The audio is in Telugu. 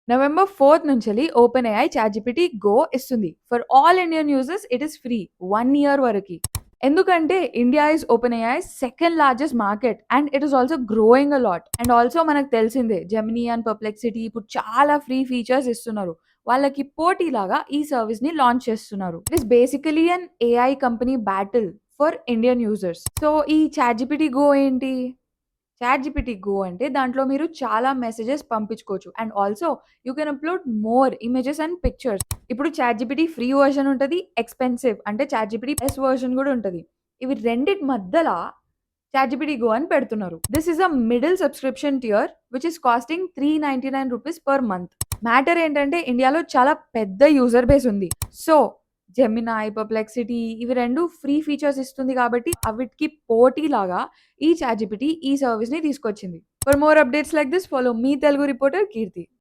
నవంబర్ 4 నుంచెల్లి ఓపెన్‌ఏఐ చాట్‌జీపీటీ గో ఇస్తుంది. For all Indian users it is free 1 year వరకి. ఎందుకంటే India is OpenAI's second largest market and it is also growing a lot. And also మనకు తెలిసిందే జెమినీ అండ్ పర్‌ప్లెక్సిటీ ఇప్పుడు చాలా ఫ్రీ ఫీచర్స్ ఇస్తున్నారు. వాళ్ళకి పోటీలాగా ఈ సర్విస్‌ని లాంచ్ చేస్తున్నారు. It is basically an AI company battle for Indian users. So ఈ చాట్‌జీపీటీ గో ఏంటి? చాట్‌జీపీటీ గో అంటే దాంట్లో మీరు చాలా మెసేజెస్ పంపించుకోవచ్చు. And also you can upload more images and pictures. ఇప్పుడు చాట్‌జీపీటీ ఫ్రీ వర్షన్ ఉంటది. ఎక్స్‌పెన్సివ్ అంటే చాట్‌జీపీటీ ప్లస్ వర్షన్ గూడా ఉంటది. ఇవి రెండిటి మధ్యల చాట్‌జీపీటీ గో అని పెడుతున్నారు. This is a middle subscription tier which is costing ₹399 per month. Matter ఏంటంటే ఇండియాలో చాలా పెద్ద యూజర్ బేస్ ఉంది. సో జెమినై, పర్‌ప్లెక్సిటీ ఇవి 2 ఫ్రీ ఫీచర్స్ ఇస్తుంది కాబట్టి అవిటికి పోటీలాగా ఈ చాట్‌జీపీటీ ఈ సర్విస్‌ని తీసుకొచ్చింది. For more updates like this follow మీ తెలుగు రిపోర్టర్ కీర్తి.